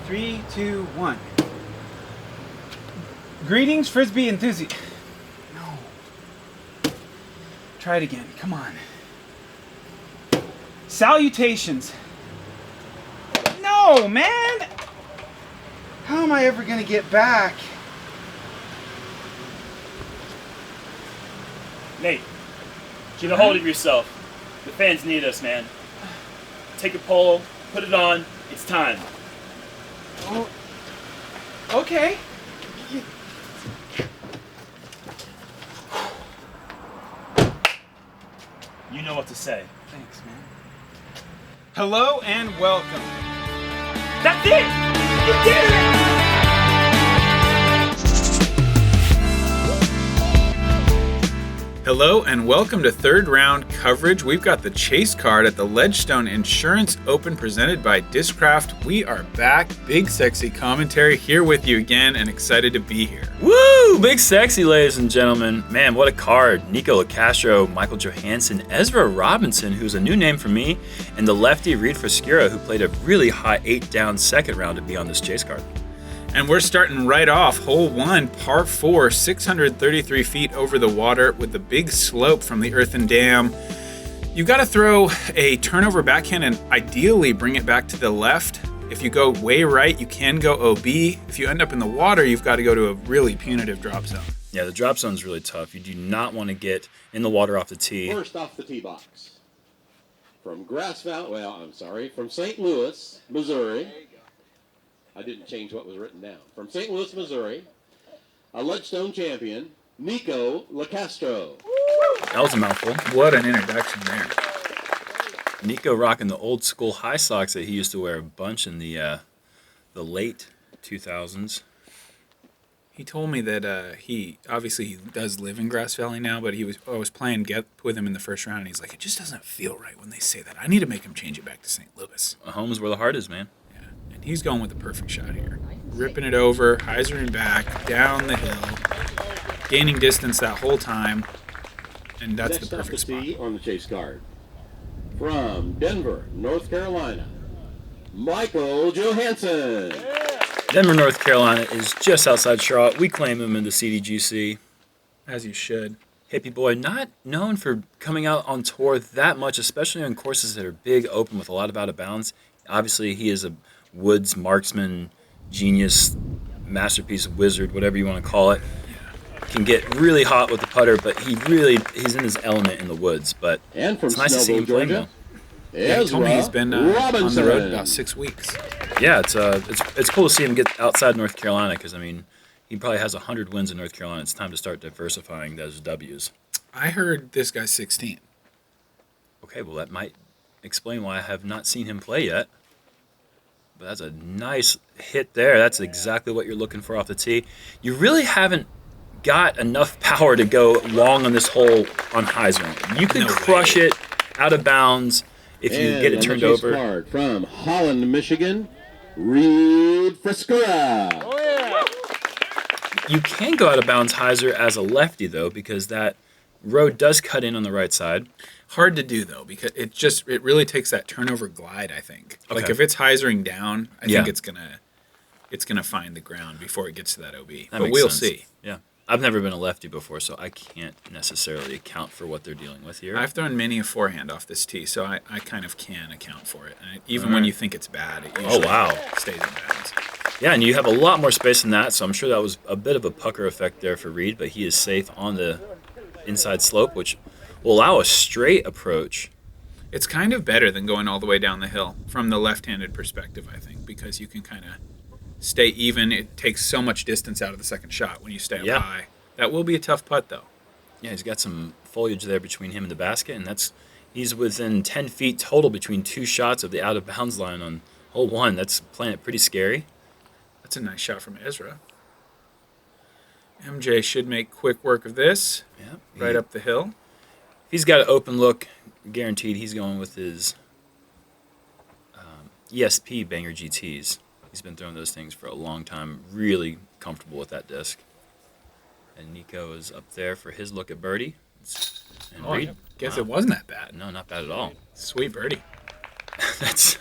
3, 2, 1. Greetings, Frisbee enthusiast. No. Try it again. Come on. Salutations. No, man! How am I ever gonna get back? Nate, get a hold of yourself. The fans need us, man. Take a polo, put it on, it's time. Oh, okay. You know what to say. Thanks, man. Hello and welcome. That's it! You did it! Hello and welcome to third round coverage. We've got the Chase Card at the Ledgestone Insurance Open presented by Discraft. We are back. BigSexy commentary here with you again and excited to be here. Woo! BigSexy, ladies and gentlemen. Man, what a card. Nikko Locastro, Michael Johansen, Ezra Robinson, who's a new name for me, and the lefty Reid Frescura, who played a really high 8-down second round to be on this Chase Card. And we're starting right off. Hole 1, par 4, 633 feet over the water with the big slope from the earthen dam. You got to throw a turnover backhand and ideally bring it back to the left. If you go way right, you can go OB. If you end up in the water, you've got to go to a really punitive drop zone. Yeah, the drop zone's really tough. You do not want to get in the water off the tee. First off the tee box. From from St. Louis, Missouri. I didn't change what was written down. From St. Louis, Missouri, a Ledgestone champion, Nikko Locastro. That was a mouthful. What an introduction there. Nikko rocking the old school high socks that he used to wear a bunch in the late 2000s. He told me that he does live in Grass Valley now, but I was playing Get with him in the first round, and he's like, it just doesn't feel right when they say that. I need to make him change it back to St. Louis. Home is where the heart is, man. And he's going with the perfect shot here. Ripping it over, hyzer and back, down the hill, gaining distance that whole time, and that's the perfect spot. Next off the tee on the Chase Card. From Denver, North Carolina, Michael Johansen. Denver, North Carolina is just outside Charlotte. We claim him in the CDGC. As you should. Hippie boy, not known for coming out on tour that much, especially on courses that are big, open, with a lot of out of bounds. Obviously, he is a woods marksman, genius, masterpiece, wizard, whatever you want to call it. Can get really hot with the putter, but he's in his element in the woods. But and from it's nice to see him playing though. Yeah, he told me he's been on the road about 6 weeks. Yeah, it's cool to see him get outside North Carolina because, I mean, he probably has 100 wins in North Carolina. It's time to start diversifying those W's. I heard this guy's 16. Okay, well, that might explain why I have not seen him play yet. But that's a nice hit there. That's exactly what you're looking for off the tee. You really haven't got enough power to go long on this hole on hyzer. You can crush it out of bounds if you get it turned over. Card from Holland, Michigan, Reid Frescura. Oh, yeah. You can go out of bounds hyzer as a lefty, though, because that road does cut in on the right side. Hard to do, though, because it really takes that turnover glide, I think. Okay. Like, if it's hyzering down, I think it's gonna find the ground before it gets to that OB. But we'll see. Yeah. I've never been a lefty before, so I can't necessarily account for what they're dealing with here. I've thrown many a forehand off this tee, so I kind of can account for it. And even when you think it's bad, it usually stays in bounds. Yeah, and you have a lot more space than that, so I'm sure that was a bit of a pucker effect there for Reid, but he is safe on the inside slope, which will allow a straight approach. It's kind of better than going all the way down the hill from the left-handed perspective, I think, because you can kind of stay even. It takes so much distance out of the second shot when you stay up high. That will be a tough putt, though. Yeah, he's got some foliage there between him and the basket, and he's within 10 feet total between two shots of the out-of-bounds line on hole 1. That's playing it pretty scary. That's a nice shot from Ezra. MJ should make quick work of this. Yeah, right up the hill. If he's got an open look, guaranteed he's going with his ESP Banger GTs. He's been throwing those things for a long time. Really comfortable with that disc. And Nikko is up there for his look at birdie. And Reid, guess it wasn't that bad. No, not bad at all. Sweet birdie. That's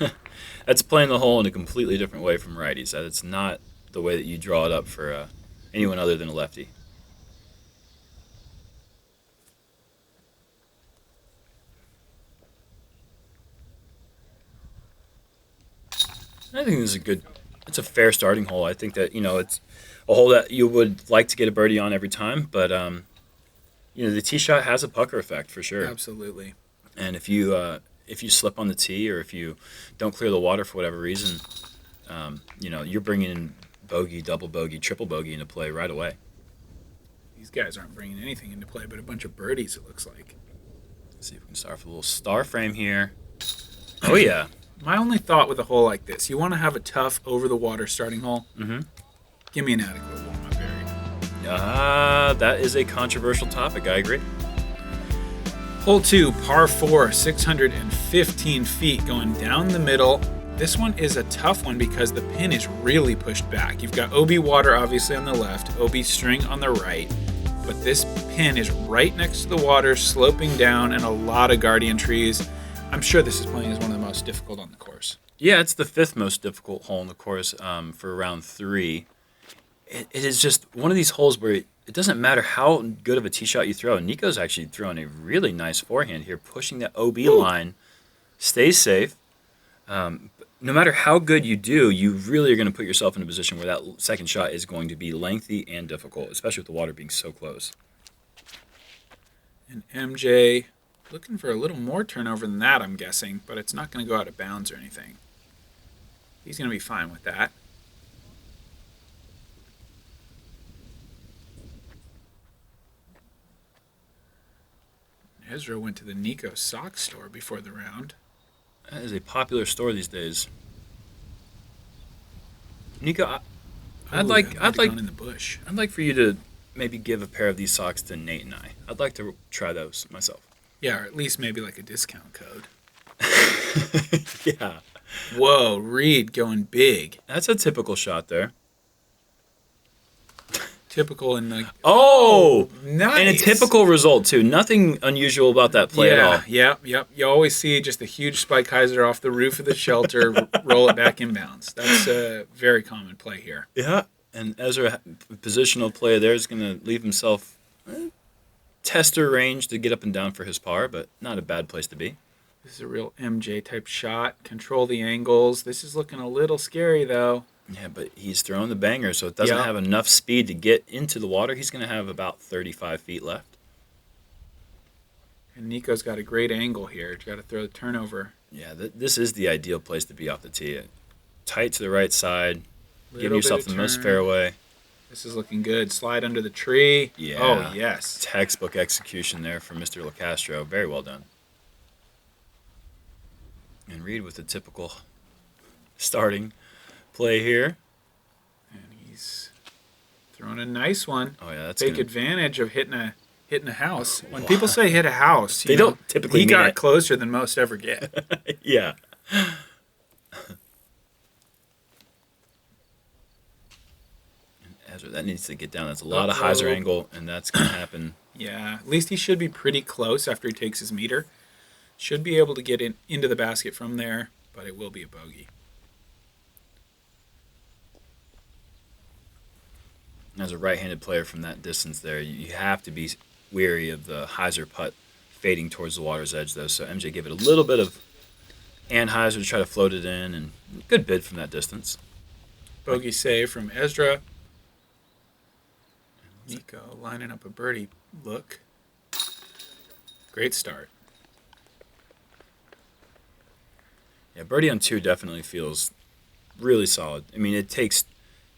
That's playing the hole in a completely different way from righties. That's not the way that you draw it up for anyone other than a lefty. I think this is it's a fair starting hole. I think that, it's a hole that you would like to get a birdie on every time, but, the tee shot has a pucker effect for sure. Absolutely. And if you slip on the tee or if you don't clear the water for whatever reason, you're bringing in bogey, double bogey, triple bogey into play right away. These guys aren't bringing anything into play but a bunch of birdies, it looks like. Let's see if we can start with a little star frame here. Oh, yeah. My only thought with a hole like this, you want to have a tough, over-the-water starting hole. Mm-hmm. Give me an adequate warm-up area. That is a controversial topic. I agree. Hole 2, par 4, 615 feet going down the middle. This one is a tough one because the pin is really pushed back. You've got OB water obviously on the left, OB string on the right, but this pin is right next to the water, sloping down, and a lot of guardian trees. I'm sure this is playing as one of the most difficult on the course. Yeah, it's the 5th most difficult hole on the course for round 3. It is just one of these holes where it doesn't matter how good of a tee shot you throw. Nikko's actually throwing a really nice forehand here, pushing that OB line. Stay safe. No matter how good you do, you really are going to put yourself in a position where that second shot is going to be lengthy and difficult, especially with the water being so close. And MJ looking for a little more turnover than that, I'm guessing, but it's not going to go out of bounds or anything. He's going to be fine with that. Ezra went to the Nikko sock store before the round. That is a popular store these days. Nikko, I'd like in the bush. I'd like for you to maybe give a pair of these socks to Nate and I. I'd like to try those myself. Yeah, or at least maybe like a discount code. Yeah. Whoa, Reid going big. That's a typical shot there. Typical in the... Oh! Nice! And a typical result, too. Nothing unusual about that play at all. Yep. You always see just a huge spike hyzer off the roof of the shelter, roll it back inbounds. That's a very common play here. Yeah, and Ezra, positional play there, is going to leave himself tester range to get up and down for his par, but not a bad place to be. This is a real MJ type shot. Control the angles. This is looking a little scary, though. Yeah, but he's throwing the banger, so it doesn't have enough speed to get into the water. He's going to have about 35 feet left. And Nikko's got a great angle here. He's got to throw the turnover. Yeah, this is the ideal place to be off the tee. Tight to the right side, giving yourself the most fairway. This is looking good. Slide under the tree. Yeah. Oh, yes. Textbook execution there from Mr. Locastro. Very well done. And Reid with the typical starting play here. And he's throwing a nice one. Oh, yeah. That's Take advantage of hitting a house. When people say hit a house, they don't typically mean he got it. closer than most ever get. Yeah. Ezra, that needs to get down. That's a lot of hyzer angle, and that's going to happen. Yeah, at least he should be pretty close after he takes his meter. Should be able to get into the basket from there, but it will be a bogey. As a right-handed player from that distance there, you have to be wary of the hyzer putt fading towards the water's edge, though. So MJ gave it a little bit of hand hyzer to try to float it in, and good bid from that distance. Bogey save from Ezra. Nikko lining up a birdie look. Great start. Yeah, birdie on 2 definitely feels really solid. I mean, it takes,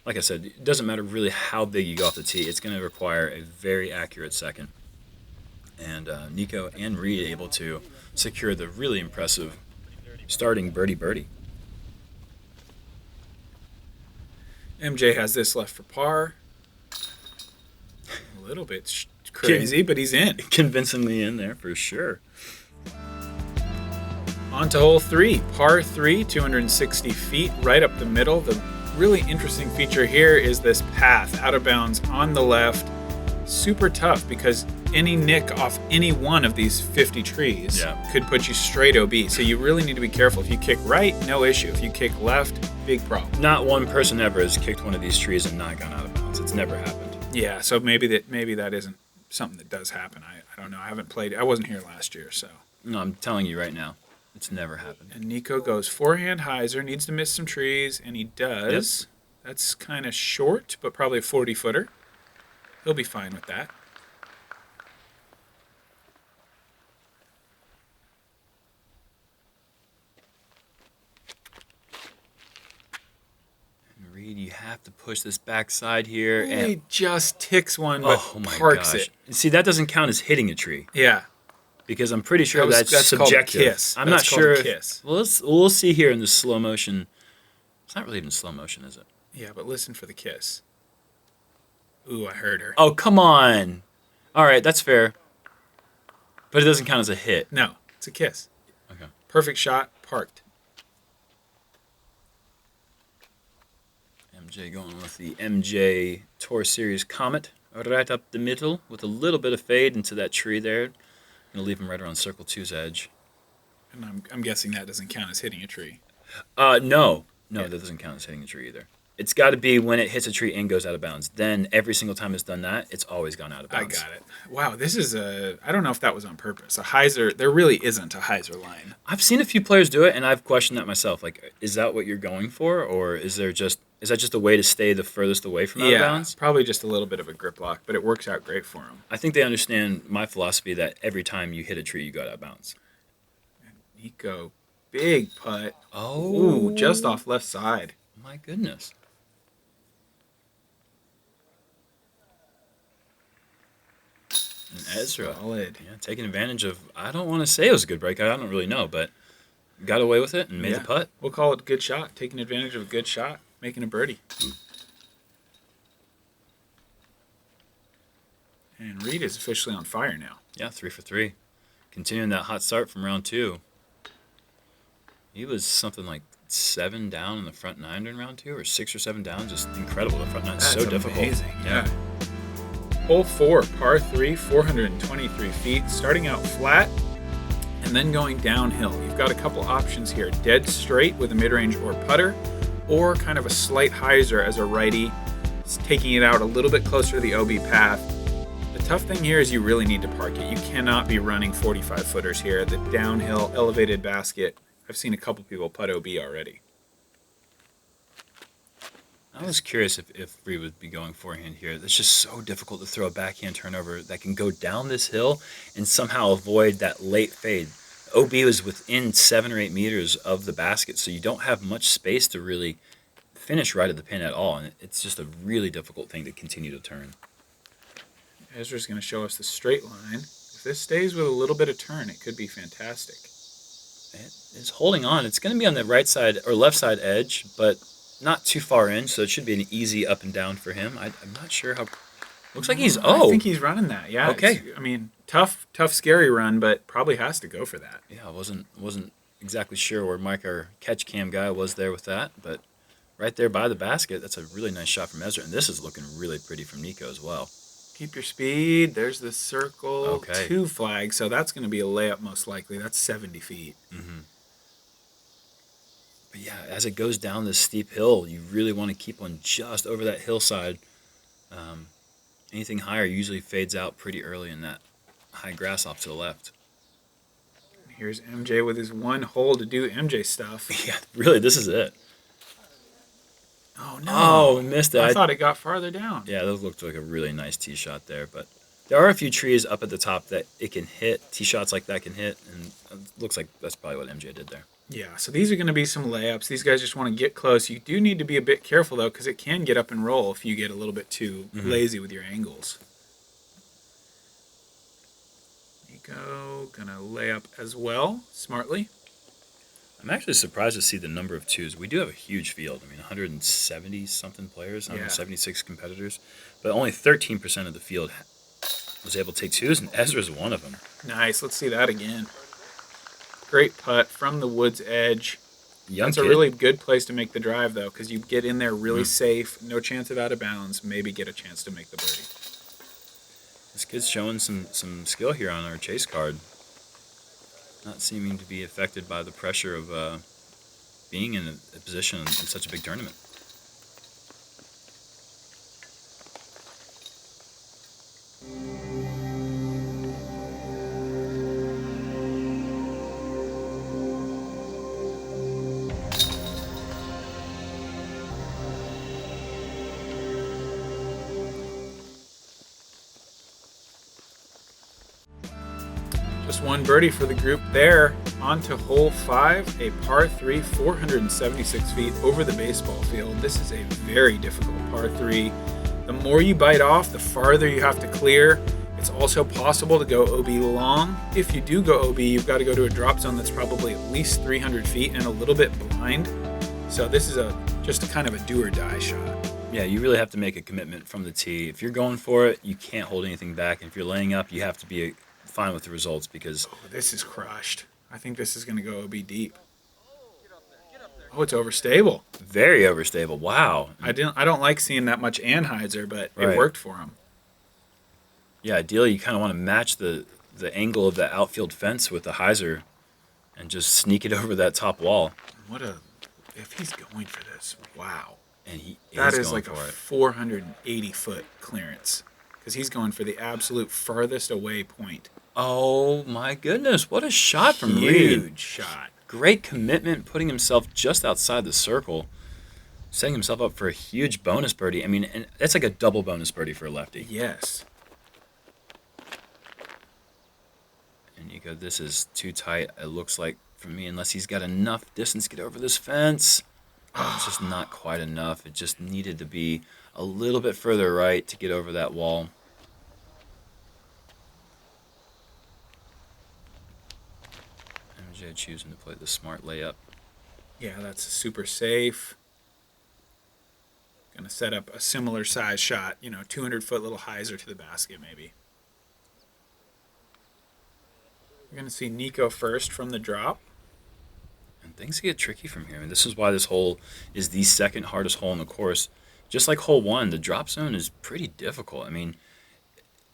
like I said, it doesn't matter really how big you go off the tee. It's going to require a very accurate second. And Nikko and Reid able to secure the really impressive starting birdie. MJ has this left for par. A little bit crazy, but he's in. Convincingly in there for sure. On to hole 3, par 3, 260 feet, right up the middle. The really interesting feature here is this path, out of bounds on the left. Super tough because any nick off any one of these 50 trees Yeah. could put you straight OB. So you really need to be careful. If you kick right, no issue. If you kick left, big problem. Not one person ever has kicked one of these trees and not gone out of bounds. It's never happened. Yeah, so maybe that isn't something that does happen. I don't know. I haven't played. I wasn't here last year, so. No, I'm telling you right now, it's never happened. And Nikko goes forehand hyzer, needs to miss some trees, and he does. Yep. That's kind of short, but probably a 40-footer. He'll be fine with that. And Reid, you have to push this backside here. He And just ticks one, but parks it. See, that doesn't count as hitting a tree. Yeah. Because I'm pretty sure that's subjective. Called a kiss. I'm not sure. Kiss. Well, we'll see here in the slow motion. It's not really even slow motion, is it? Yeah, but listen for the kiss. Ooh, I heard her. Oh, come on. All right, that's fair. But it doesn't count as a hit. No, it's a kiss. Okay. Perfect shot, parked. MJ going with the MJ Tour Series Comet right up the middle with a little bit of fade into that tree there. Going to leave him right around Circle 2's edge. And I'm guessing that doesn't count as hitting a tree. No, that doesn't count as hitting a tree either. It's got to be when it hits a tree and goes out of bounds. Then every single time it's done that, it's always gone out of bounds. I got it. Wow, this is I don't know if that was on purpose. A hyzer, there really isn't a hyzer line. I've seen a few players do it, and I've questioned that myself. Like, is that what you're going for, or is that just a way to stay the furthest away from out of bounds? Probably just a little bit of a grip lock, but it works out great for them. I think they understand my philosophy that every time you hit a tree, you go out of bounds. Nikko, big putt. Oh. Ooh, just off left side. My goodness. And Ezra. Solid. Yeah, taking advantage of, I don't want to say it was a good break. I don't really know, but got away with it and made the putt. We'll call it a good shot. Taking advantage of a good shot, making a birdie. And Reid is officially on fire now. Yeah, 3 for 3. Continuing that hot start from round 2. He was something like 7 down in the front 9 during round 2, or 6 or 7 down. Just incredible. The front 9 is so difficult. Amazing. Yeah. Hole 4, par 3, 423 feet, starting out flat and then going downhill. You've got a couple options here. Dead straight with a mid-range or putter, or kind of a slight hyzer as a righty, taking it out a little bit closer to the OB path. The tough thing here is you really need to park it. You cannot be running 45-footers here. The downhill elevated basket, I've seen a couple people putt OB already. I was curious if Reid would be going forehand here. It's just so difficult to throw a backhand turnover that can go down this hill and somehow avoid that late fade. OB was within 7 or 8 meters of the basket, so you don't have much space to really finish right at the pin at all, and it's just a really difficult thing to continue to turn. Ezra's going to show us the straight line. If this stays with a little bit of turn, it could be fantastic. It is holding on. It's going to be on the right side or left side edge, but not too far in, so it should be an easy up and down for him. I'm not sure how. Looks like he's. I think he's running that. Yeah. Okay. I mean, tough, scary run, but probably has to go for that. Yeah, I wasn't exactly sure where Mike, our catch cam guy, was there with that, but right there by the basket, that's a really nice shot from Ezra, and this is looking really pretty from Nikko as well. Keep your speed. There's the circle. Okay. 2 flags, so that's going to be a layup most likely. That's 70 feet. Mm-hmm. But yeah, as it goes down this steep hill, you really want to keep one just over that hillside. Anything higher usually fades out pretty early in that high grass off to the left. Here's MJ with his one hole to do MJ stuff. Yeah, really, this is it. Oh, no. Oh, we missed it. I thought it got farther down. Yeah, that looked like a really nice tee shot there, but there are a few trees up at the top that it can hit. Tee shots like that can hit, and it looks like that's probably what MJ did there. Yeah, so these are going to be some layups. These guys just want to get close. You do need to be a bit careful, though, because it can get up and roll if you get a little bit too lazy with your angles. Nikko going to lay up as well, smartly. I'm actually surprised to see the number of twos. We do have a huge field. I mean, 170-something players, 176 competitors, but only 13% of the field was able to take twos, and Ezra's one of them. Nice. Let's see that again. Great putt from the woods edge. That's a really good place to make the drive, though, because you get in there really safe, no chance of out of bounds, maybe get a chance to make the birdie. This kid's showing some skill here on our chase card. Not seeming to be affected by the pressure of being in a position in such a big tournament. Just one birdie for the group there. On to hole 5, a par 3, 476 feet over the baseball field. This is a very difficult par 3. The more you bite off, the farther you have to clear. It's also possible to go OB long. If you do go OB, you've got to go to a drop zone that's probably at least 300 feet and a little bit blind. So this is just a kind of a do or die shot. Yeah, you really have to make a commitment from the tee. If you're going for it, you can't hold anything back. And if you're laying up, you have to be fine with the results because... Oh, this is crushed. I think this is going to go OB deep. Oh, it's overstable. Very overstable. Wow. I don't like seeing that much anhyzer, but Right. It worked for him. Yeah, ideally you kind of want to match the angle of the outfield fence with the hyzer and just sneak it over that top wall. If he's going for this, wow. And he That is is going like a for it. 480-foot clearance because he's going for the absolute farthest away point. Oh my goodness, what a shot from Reid. Huge shot. Great commitment, putting himself just outside the circle, setting himself up for a huge bonus birdie. I mean, and that's like a double bonus birdie for a lefty. Yes. And Nikko, this is too tight, it looks like, for me, unless he's got enough distance to get over this fence. It's just not quite enough. It just needed to be a little bit further right to get over that wall. MJ choosing to play the smart layup. Yeah, that's super safe. Going to set up a similar size shot, 200-foot little hyzer to the basket maybe. We're going to see Nikko first from the drop. And things get tricky from here. I mean, this is why this hole is the second hardest hole in the course. Just like hole 1, the drop zone is pretty difficult. I mean,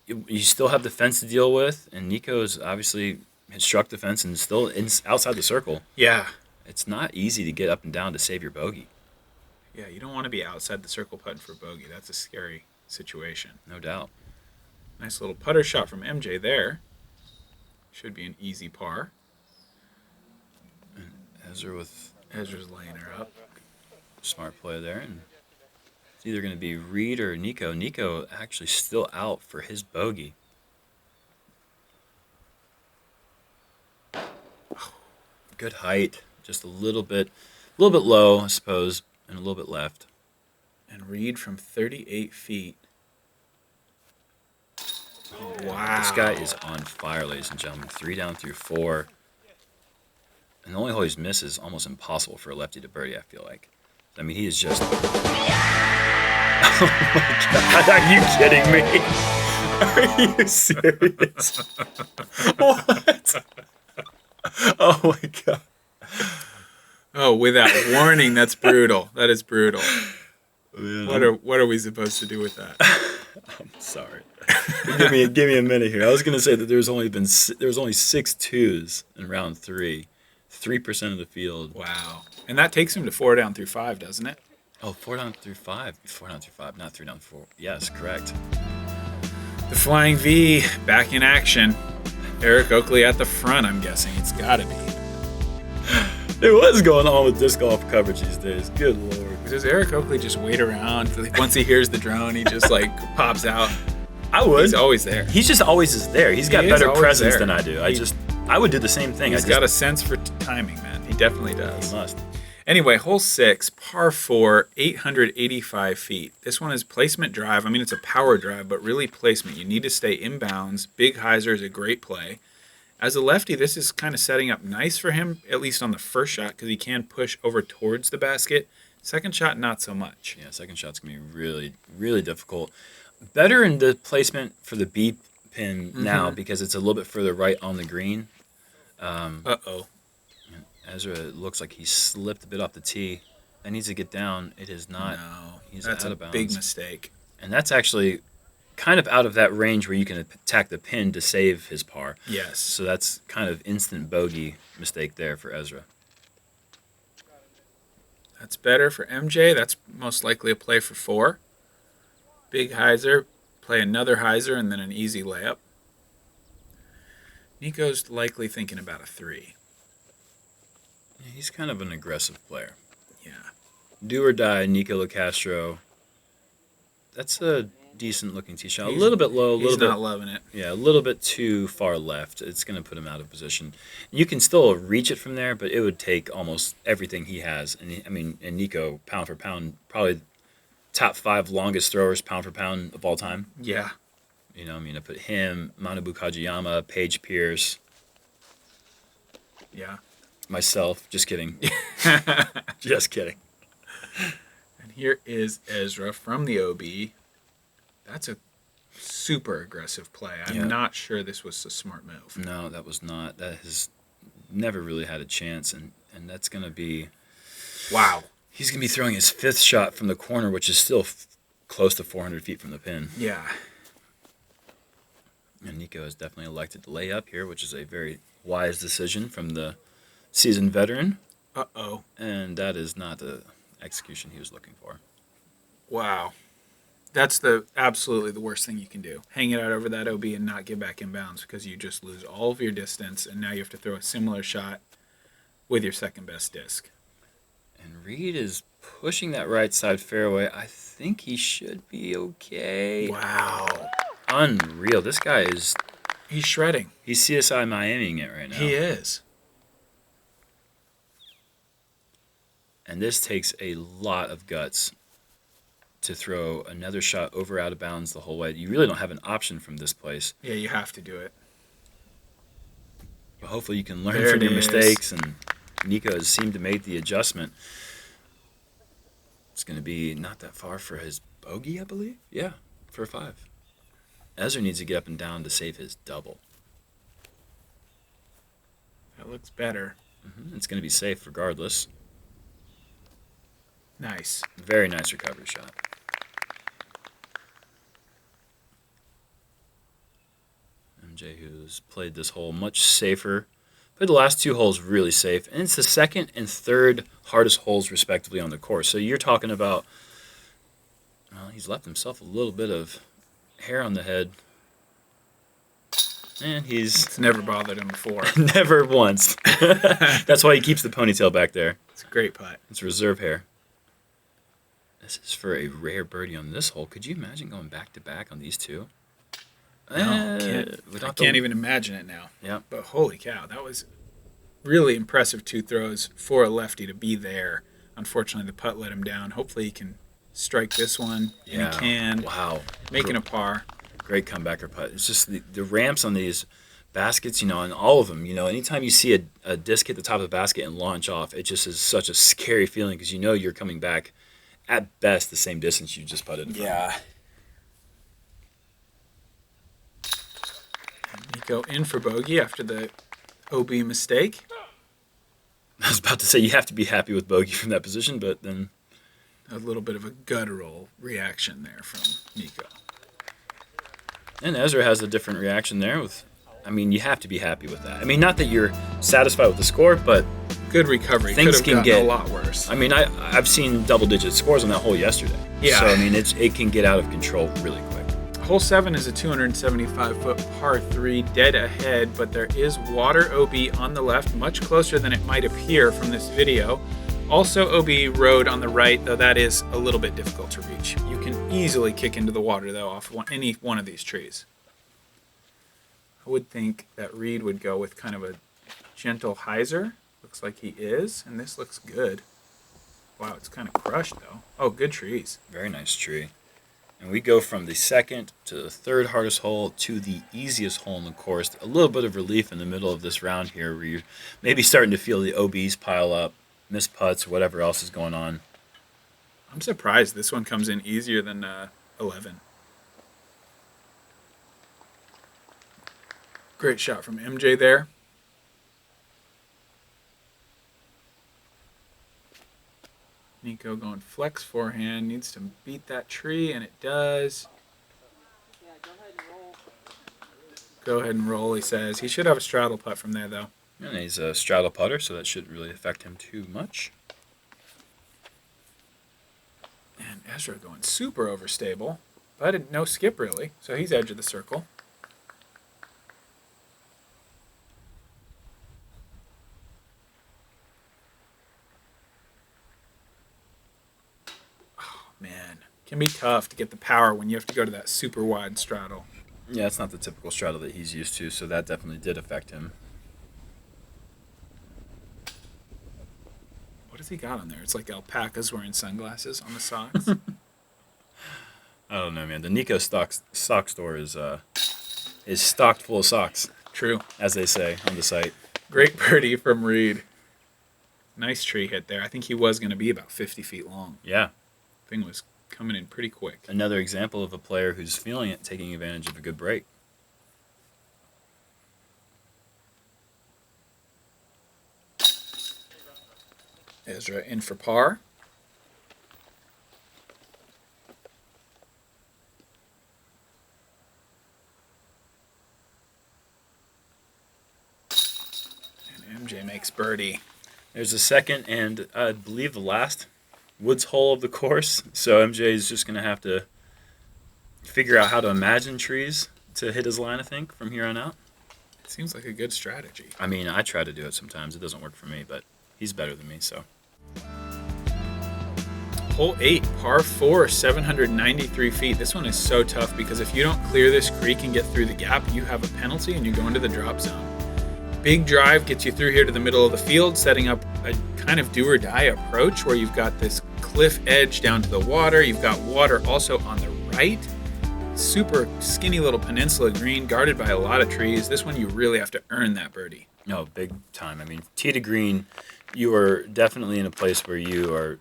you still have the fence to deal with, and Nikko's obviously has struck the fence and still outside the circle. Yeah. It's not easy to get up and down to save your bogey. Yeah, you don't want to be outside the circle putting for bogey. That's a scary situation. No doubt. Nice little putter shot from MJ there. Should be an easy par. Ezra's laying her up. Smart play there. And it's either going to be Reid or Nikko. Nikko actually still out for his bogey. Good height. Just a little bit low, I suppose, and a little bit left. And Reid from 38 feet. Oh, wow. This guy is on fire, ladies and gentlemen. 3 down through 4. And the only hole he's missed is almost impossible for a lefty to birdie, I feel like. I mean, he is just... Oh, my God. Are you kidding me? Are you serious? What? Oh, my God. Oh, without warning, that's brutal. That is brutal. Man, What are we supposed to do with that? I'm sorry. give me a minute here. I was going to say that there was only 6 twos in round 3. 3% of the field. Wow. And that takes him to 4 down through 5, doesn't it? Oh, 4 down through 5. 4 down through 5, not 3 down through 4. Yes, correct. The Flying V back in action. Eric Oakley at the front, I'm guessing. It's got to be. Hey, what is going on with disc golf coverage these days? Good Lord. Does Eric Oakley just wait around? Once he hears the drone, he just pops out. I would. He's always there. He's just always is there. He's got He is better always presence there. than I do. I would do the same thing. He's got a sense for timing, man. He definitely does. He must. Anyway, hole 6, par 4, 885 feet. This one is placement drive. I mean, it's a power drive, but really placement. You need to stay inbounds. Big hyzer is a great play. As a lefty, this is kind of setting up nice for him, at least on the first shot, because he can push over towards the basket. Second shot, not so much. Yeah, second shot's going to be really, really difficult. Better in the placement for the B pin now because it's a little bit further right on the green. Uh-oh. Ezra looks like he slipped a bit off the tee. That needs to get down. It is not. No, He's that's out a of bounds. big mistake. And that's actually kind of out of that range where you can attack the pin to save his par. Yes. So that's kind of instant bogey mistake there for Ezra. That's better for MJ. That's most likely a play for 4. Big hyzer, play another hyzer, and then an easy layup. Nikko's likely thinking about a 3. Yeah, he's kind of an aggressive player. Yeah. Do or die, Nikko Locastro. That's a decent looking tee shot. A little bit low, a little He's bit. not loving it. Yeah, a little bit too far left. It's going to put him out of position. You can still reach it from there, but it would take almost everything he has. And Nikko, pound for pound, probably top 5 longest throwers, pound for pound of all time. Yeah. I put him, Manabu Kajiyama, Paige Pierce. Yeah. Myself. Just kidding. Just kidding. And here is Ezra from the OB. That's a super aggressive play. I'm not sure this was a smart move. No, that was not. That has never really had a chance, and that's going to be... Wow. He's going to be throwing his 5th shot from the corner, which is still close to 400 feet from the pin. Yeah. And Nikko has definitely elected to lay up here, which is a very wise decision from the seasoned veteran. Uh-oh. And that is not the execution he was looking for. Wow. That's absolutely the worst thing you can do. Hang it out over that OB and not get back in bounds because you just lose all of your distance, and now you have to throw a similar shot with your second best disc. And Reid is pushing that right side fairway. I think he should be okay. Wow. Unreal. This guy is... He's shredding. He's CSI Miamiing it right now. He is. And this takes a lot of guts to throw another shot over out of bounds the whole way. You really don't have an option from this place. Yeah, you have to do it. But hopefully you can learn There from it your is. mistakes, and Nikko has seemed to make the adjustment. It's going to be not that far for his bogey, I believe. Yeah, for a 5. Ezra needs to get up and down to save his double. That looks better. It's going to be safe regardless. Nice. Very nice recovery shot. MJ, who's played this hole much safer, played the last 2 holes really safe, and it's the second and third hardest holes respectively on the course. So you're talking about, well, he's left himself a little bit of hair on the head, and he's It's never bothered him before. never once. That's why he keeps the ponytail back there. It's a great putt. It's reserve hair. This is for a rare birdie on this hole. Could you imagine going back-to-back on these 2? No, I can't even imagine it now. Yeah. But holy cow, that was really impressive 2 throws for a lefty to be there. Unfortunately, the putt let him down. Hopefully he can strike this one. And he can. Wow. Making a par. Great comebacker putt. It's just the ramps on these baskets, and all of them, anytime you see a disc hit the top of the basket and launch off, it just is such a scary feeling because you're coming back at best the same distance you just putted in front. Yeah. Nikko in for bogey after the OB mistake. I was about to say you have to be happy with bogey from that position, but then... A little bit of a guttural reaction there from Nikko. And Ezra has a different reaction there you have to be happy with that. Not that you're satisfied with the score, but... Good recovery. Things Could have can gotten get a lot worse. I've seen double-digit scores on that hole yesterday. Yeah. So, it can get out of control really quick. Hole 7 is a 275-foot par 3, dead ahead, but there is water OB on the left, much closer than it might appear from this video. Also OB road on the right, though that is a little bit difficult to reach. You can easily kick into the water, though, off any one of these trees. I would think that Reid would go with kind of a gentle hyzer. Looks like he is, and this looks good. Wow, it's kind of crushed, though. Oh, good trees. Very nice tree. And we go from the second to the third hardest hole to the easiest hole in the course. A little bit of relief in the middle of this round here where you're maybe starting to feel the OBs pile up, missed putts, whatever else is going on. I'm surprised this one comes in easier than 11. Great shot from MJ there. Nikko going flex forehand, needs to beat that tree, and it does. Go ahead and roll, he says. He should have a straddle putt from there, though. And he's a straddle putter, so that shouldn't really affect him too much. And Ezra going super overstable, but no skip, really. So he's edge of the circle. Oh, man. Can be tough to get the power when you have to go to that super wide straddle. Yeah, it's not the typical straddle that he's used to, so that definitely did affect him. What has he got on there? It's like alpacas wearing sunglasses on the socks. I don't know, man. The Nikko sock store is stocked full of socks, True. as they say on the site. Great birdie from Reid. Nice tree hit there. I think he was going to be about 50 feet long. Yeah. Thing was coming in pretty quick. Another example of a player who's feeling it, taking advantage of a good break. Ezra in for par. And MJ makes birdie. There's the second and I believe the last woods hole of the course. So MJ is just going to have to figure out how to imagine trees to hit his line, I think, from here on out. It seems like a good strategy. I mean, I try to do it sometimes. It doesn't work for me, but he's better than me, so. Hole 8, par 4, 793 feet. This one is so tough because if you don't clear this creek and get through the gap, you have a penalty and you go into the drop zone. Big drive gets you through here to the middle of the field, setting up a kind of do or die approach where you've got this cliff edge down to the water. You've got water also on the right. Super skinny little peninsula green guarded by a lot of trees. This one you really have to earn that birdie. No, big time. I mean, tee to green, you are definitely in a place where you are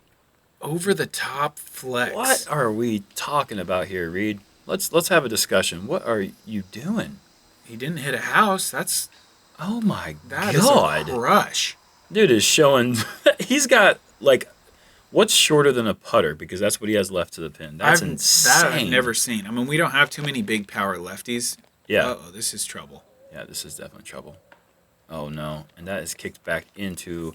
over the top flex. What are we talking about here, Reid? Let's have a discussion. What are you doing? He didn't hit a house. That's oh my that god. Is a crush. Dude is showing he's got like what's shorter than a putter because that's what he has left to the pin. That's insane. That I've never seen. I mean, we don't have too many big power lefties. Yeah. Uh-oh, this is trouble. Yeah, this is definitely trouble. Oh no. And that is kicked back into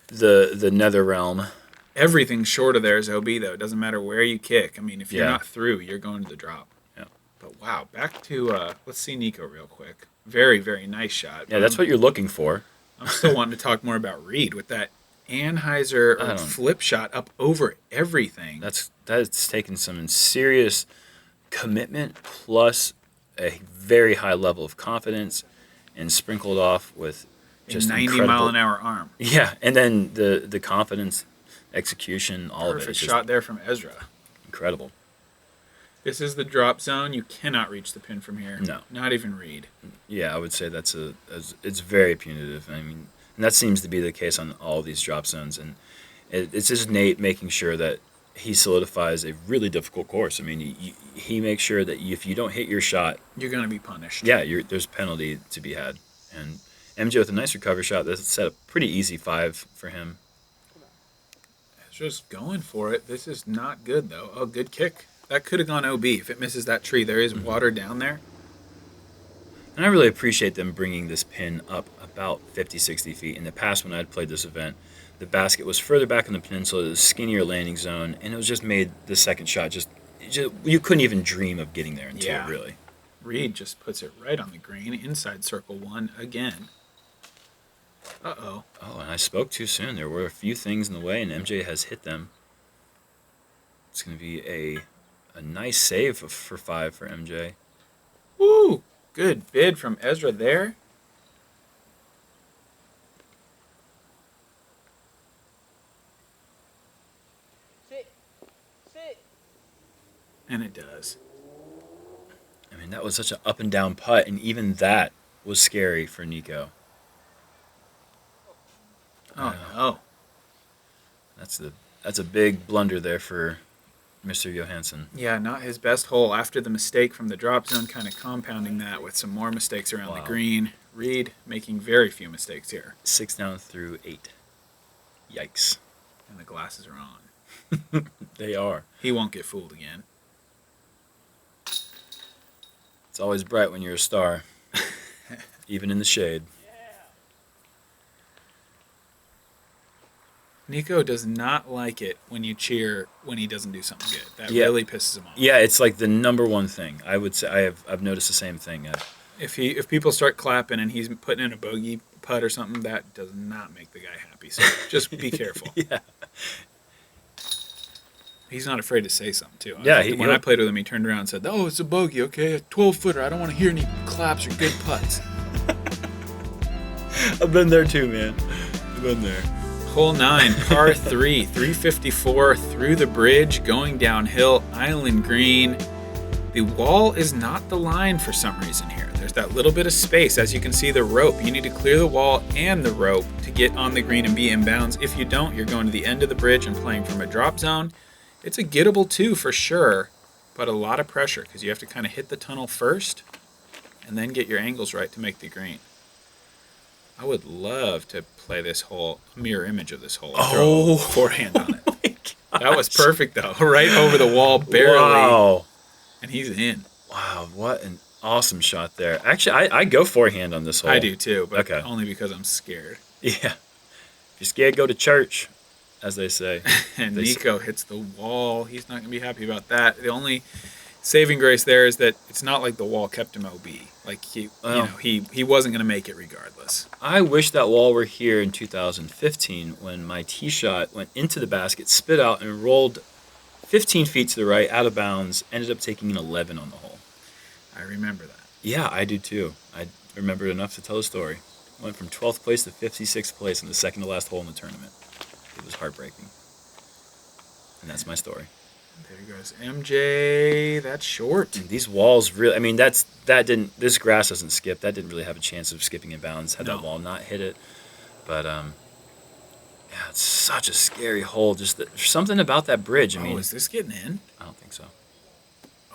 the nether realm. Everything short of there is OB, though. It doesn't matter where you kick. I mean, if you're Yeah. not through, you're going to the drop. Yeah. But wow, back to, let's see Nikko real quick. Very, very nice shot. Yeah, that's what you're looking for. I'm still wanting to talk more about Reid with that Anheuser flip shot up over everything. That's taken some serious commitment plus a very high level of confidence and sprinkled off with just a 90 incredible mile an hour arm. Yeah, and then the confidence, execution, all of it. Perfect It's shot there from Ezra. Incredible. This is the drop zone. You cannot reach the pin from here. No. Not even Reid. Yeah, I would say it's very punitive. I mean, and that seems to be the case on all these drop zones. And it's just Nate making sure that he solidifies a really difficult course. I mean, he makes sure that if you don't hit your shot, you're going to be punished. Yeah, there's a penalty to be had. And MJ with a nice recovery shot. That's set a pretty easy 5 for him. Ezra's going for it. This is not good, though. Oh, good kick. That could have gone OB if it misses that tree. There is water down there. And I really appreciate them bringing this pin up about 50, 60 feet. In the past, when I'd played this event, the basket was further back in the peninsula, it was a skinnier landing zone, and it was just made the second shot just you couldn't even dream of getting there until it really. Reid just puts it right on the green, inside circle 1 again. Uh-oh. Oh, and I spoke too soon. There were a few things in the way, and MJ has hit them. It's going to be a nice save for 5 for MJ. Woo! Good bid from Ezra there. Sit. And it does. I mean, that was such an up and down putt, and even that was scary for Nikko. Oh, no. That's a big blunder there for Mr. Johansen. Yeah, not his best hole after the mistake from the drop zone, kind of compounding that with some more mistakes around the green. Reid making very few mistakes here. 6 down through 8. Yikes. And the glasses are on. They are. He won't get fooled again. It's always bright when you're a star. even in the shade. Nikko does not like it when you cheer when he doesn't do something good. That Yeah. really pisses him off. Yeah, it's like the number one thing. I would say I've noticed the same thing. If people start clapping and he's putting in a bogey putt or something, that does not make the guy happy. So just be careful. Yeah. He's not afraid to say something too. Yeah, When I played with him, he turned around and said, "Oh, it's a bogey. Okay, a 12-footer. I don't want to hear any claps or good putts." I've been there too, man. I've been there. Hole 9, par 3, 354 through the bridge, going downhill, island green. The wall is not the line for some reason here. There's that little bit of space. As you can see, the rope. You need to clear the wall and the rope to get on the green and be inbounds. If you don't, you're going to the end of the bridge and playing from a drop zone. It's a gettable 2 for sure, but a lot of pressure because you have to kind of hit the tunnel first and then get your angles right to make the green. I would love to play this hole, a mirror image of this hole, and throw a forehand on it. Oh my gosh. That was perfect, though. Right over the wall, barely. Wow. And he's in. Wow, what an awesome shot there. Actually, I go forehand on this hole. I do, too, but Okay. only because I'm scared. Yeah. If you're scared, go to church, as they say. And Nikko hits the wall. He's not going to be happy about that. The only saving grace there is that it's not like the wall kept him OB. Like, he wasn't going to make it regardless. I wish that wall were here in 2015 when my tee shot went into the basket, spit out, and rolled 15 feet to the right, out of bounds, ended up taking an 11 on the hole. I remember that. Yeah, I do too. I remember it enough to tell a story. Went from 12th place to 56th place in the second to last hole in the tournament. It was heartbreaking. And that's my story. There goes MJ. That's short. And these walls really, I mean, this grass doesn't skip. That didn't really have a chance of skipping in bounds had that wall not hit it. But, yeah, it's such a scary hole. Just there's something about that bridge. I mean, is this getting in? I don't think so.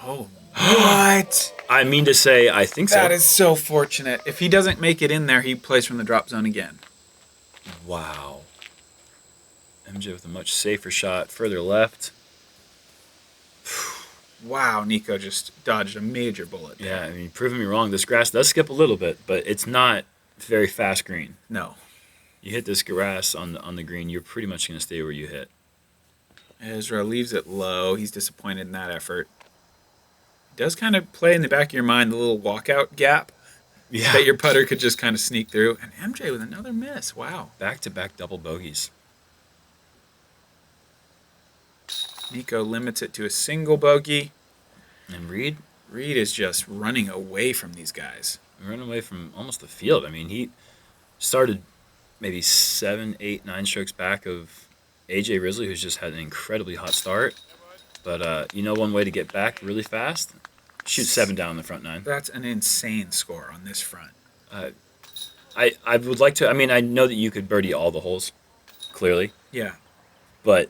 Oh, what? I mean to say, I think so. That is so fortunate. If he doesn't make it in there, he plays from the drop zone again. Wow. MJ with a much safer shot further left. Wow, Nikko just dodged a major bullet there. Yeah, I mean, proving me wrong. This grass does skip a little bit, but it's not very fast green. No. You hit this grass on the green, you're pretty much going to stay where you hit. Ezra leaves it low. He's disappointed in that effort. It does kind of play in the back of your mind the little walkout gap that your putter could just kind of sneak through. And MJ with another miss. Wow. Back-to-back double bogeys. Nikko limits it to a single bogey. And Reid is just running away from these guys. ran away from almost the field. I mean, he started maybe 7, 8, 9 strokes back of AJ Risley, who's just had an incredibly hot start. But one way to get back really fast? Shoot 7 down in the front 9. That's an insane score on this front. I would like to. I mean, I know that you could birdie all the holes, clearly. Yeah. But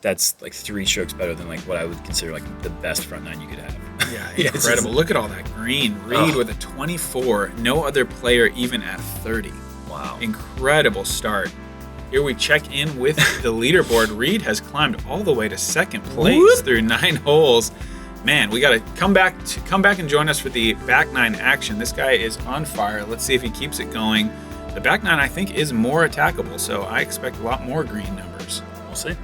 that's 3 strokes better than what I would consider the best front 9 you could have. Yeah, incredible. Look at all that green. Reid with a 24. No other player even at 30. Wow. Incredible start. Here we check in with the leaderboard. Reid has climbed all the way to second place through 9 holes. Man, we got to come back and join us for the back 9 action. This guy is on fire. Let's see if he keeps it going. The back 9, I think, is more attackable, so I expect a lot more green numbers. We'll see.